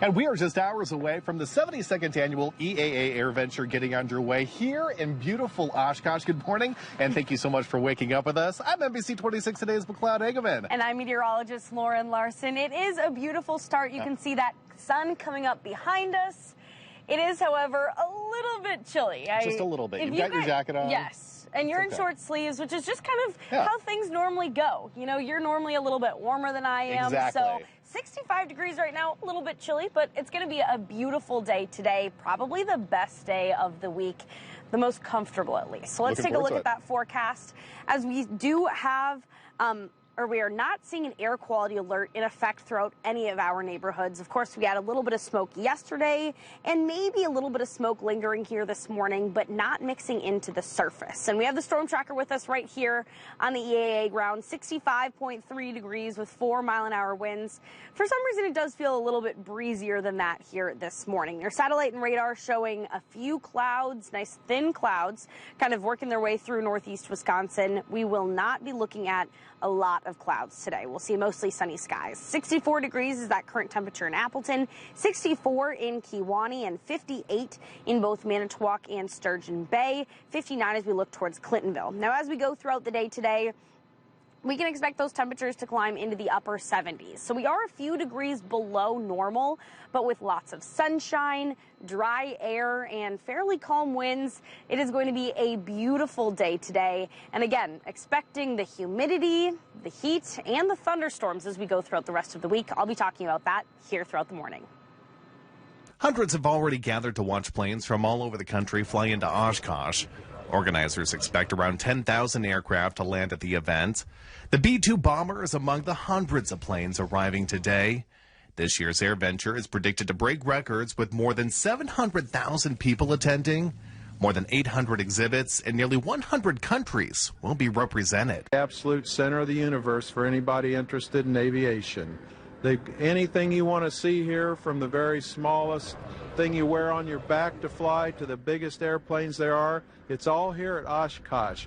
And we are just hours away from the 72nd annual EAA AirVenture getting underway here in beautiful Oshkosh. Good morning, and thank you so much for waking up with us. I'm NBC 26 Today's McLeod Hageman. And I'm meteorologist Lauren Larson. It is a beautiful start. You can see that sun coming up behind us. It is, however, a little bit chilly. Just a little bit. You've got your jacket on? Yes. And you're in short sleeves, which is just kind of how things normally go. You know, you're normally a little bit warmer than I am. Exactly. So 65 degrees right now, a little bit chilly, but it's going to be a beautiful day today. Probably the best day of the week, the most comfortable at least. So let's take a look at that forecast. As we do have... we are not seeing an air quality alert in effect throughout any of our neighborhoods. Of course, we had a little bit of smoke yesterday and maybe a little bit of smoke lingering here this morning, but not mixing into the surface. And we have the storm tracker with us right here on the EAA ground, 65.3 degrees with 4-mile-an-hour winds. For some reason, it does feel a little bit breezier than that here this morning. Your satellite and radar showing a few clouds, nice thin clouds, kind of working their way through northeast Wisconsin. We will not be looking at a lot of clouds today. We'll see mostly sunny skies. 64 degrees is that current temperature in Appleton, 64 in Kewanee, and 58 in both Manitowoc and Sturgeon Bay, 59 as we look towards Clintonville. Now, as we go throughout the day today, we can expect those temperatures to climb into the upper 70s. So we are a few degrees below normal, but with lots of sunshine, dry air, and fairly calm winds, it is going to be a beautiful day today. And again, expecting the humidity, the heat, and the thunderstorms as we go throughout the rest of the week. I'll be talking about that here throughout the morning. Hundreds have already gathered to watch planes from all over the country fly into Oshkosh. Organizers expect around 10,000 aircraft to land at the event. The B-2 bomber is among the hundreds of planes arriving today. This year's AirVenture is predicted to break records with more than 700,000 people attending. More than 800 exhibits and nearly 100 countries will be represented. Absolute center of the universe for anybody interested in aviation. Anything you want to see here, from the very smallest thing you wear on your back to fly to the biggest airplanes there are, it's all here at Oshkosh.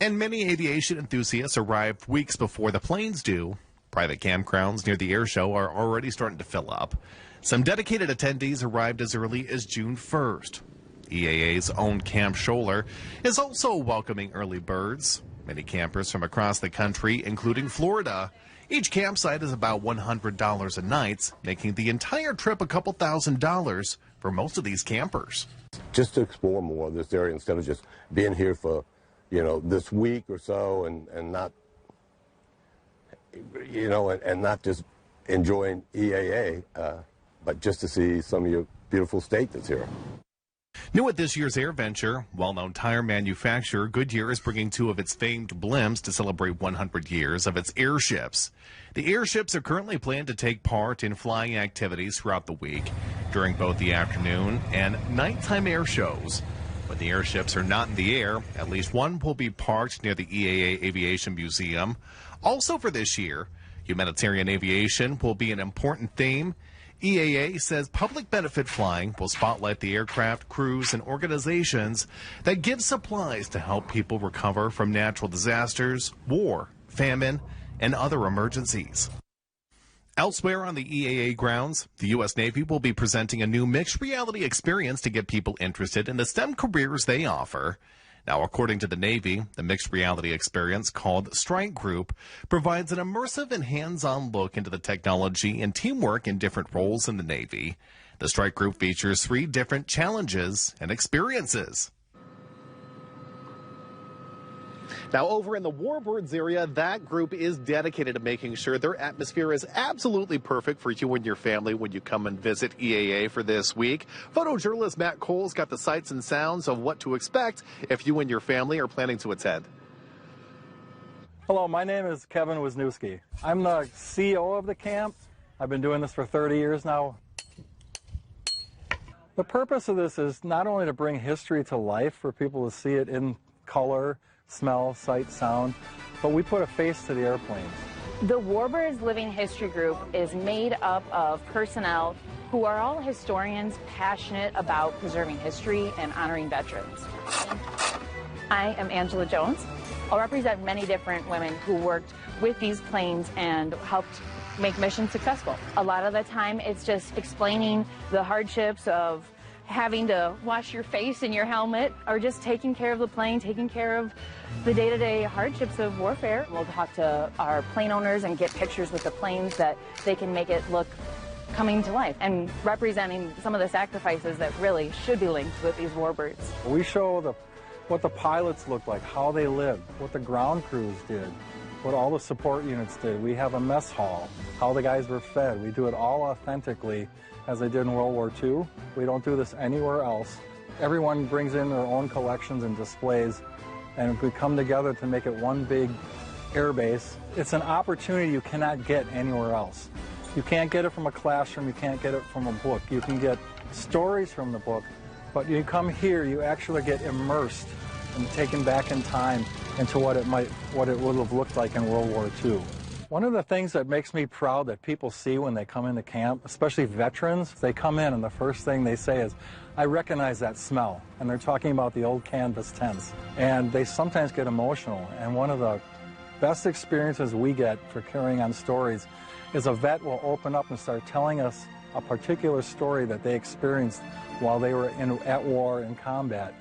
And many aviation enthusiasts arrive weeks before the planes do. Private campgrounds near the airshow are already starting to fill up. Some dedicated attendees arrived as early as June 1st. EAA's own Camp Scholler is also welcoming early birds. Many campers from across the country, including Florida. Each campsite is about $100 a night, making the entire trip a couple $1,000s for most of these campers. Just to explore more of this area instead of just being here for, this week or so and not, and not just enjoying EAA, but just to see some of your beautiful state that's here. New at this year's AirVenture, well-known tire manufacturer Goodyear is bringing two of its famed blimps to celebrate 100 years of its airships. The airships are currently planned to take part in flying activities throughout the week during both the afternoon and nighttime air shows. When the airships are not in the air, at least one will be parked near the EAA Aviation Museum. Also for this year, humanitarian aviation will be an important theme. EAA says public benefit flying will spotlight the aircraft, crews, and organizations that give supplies to help people recover from natural disasters, war, famine, and other emergencies. Elsewhere on the EAA grounds, the U.S. Navy will be presenting a new mixed reality experience to get people interested in the STEM careers they offer. Now, according to the Navy, the mixed reality experience called Strike Group provides an immersive and hands-on look into the technology and teamwork in different roles in the Navy. The Strike Group features 3 different challenges and experiences. Now, over in the Warbirds area, that group is dedicated to making sure their atmosphere is absolutely perfect for you and your family when you come and visit EAA for this week. Photojournalist Matt Cole's got the sights and sounds of what to expect if you and your family are planning to attend. Hello, my name is Kevin Wisniewski. I'm the CEO of the camp. I've been doing this for 30 years now. The purpose of this is not only to bring history to life for people to see it in color, smell, sight, sound, but we put a face to the airplanes. The Warbirds Living History Group is made up of personnel who are all historians passionate about preserving history and honoring veterans. I am Angela Jones. I'll represent many different women who worked with these planes and helped make mission successful. A lot of the time it's just explaining the hardships of having to wash your face in your helmet, or just taking care of the plane, taking care of the day-to-day hardships of warfare. We'll talk to our plane owners and get pictures with the planes that they can make it look coming to life and representing some of the sacrifices that really should be linked with these warbirds. We show what the pilots look like, how they lived, what the ground crews did, what all the support units did. We have a mess hall, how the guys were fed. We do it all authentically as they did in World War II. We don't do this anywhere else. Everyone brings in their own collections and displays, and we come together to make it one big air base. It's an opportunity you cannot get anywhere else. You can't get it from a classroom, you can't get it from a book. You can get stories from the book, but you come here, you actually get immersed and taken back in time into what it would have looked like in World War II. One of the things that makes me proud that people see when they come into camp, especially veterans, they come in and the first thing they say is, I recognize that smell. And they're talking about the old canvas tents. And they sometimes get emotional. And one of the best experiences we get for carrying on stories is a vet will open up and start telling us a particular story that they experienced while they were at war in combat.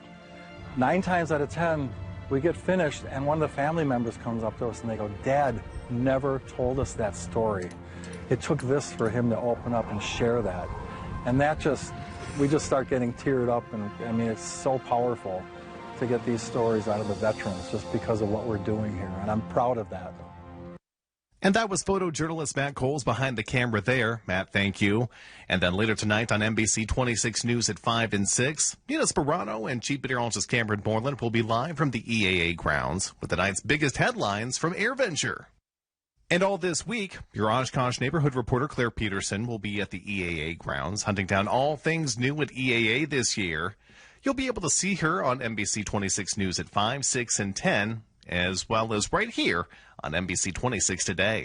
9 times out of 10, we get finished and one of the family members comes up to us and they go, Dad never told us that story. It took this for him to open up and share that. And we just start getting teared up, and I mean, it's so powerful to get these stories out of the veterans just because of what we're doing here, and I'm proud of that. And that was photojournalist Matt Coles behind the camera there. Matt, thank you. And then later tonight on NBC 26 News at 5 and 6, Nina Sperano and Chief Meteorologist Cameron Borland will be live from the EAA grounds with the night's biggest headlines from AirVenture. And all this week, your Oshkosh neighborhood reporter Claire Peterson will be at the EAA grounds, hunting down all things new at EAA this year. You'll be able to see her on NBC 26 News at 5, 6, and 10, as well as right here on NBC 26 Today.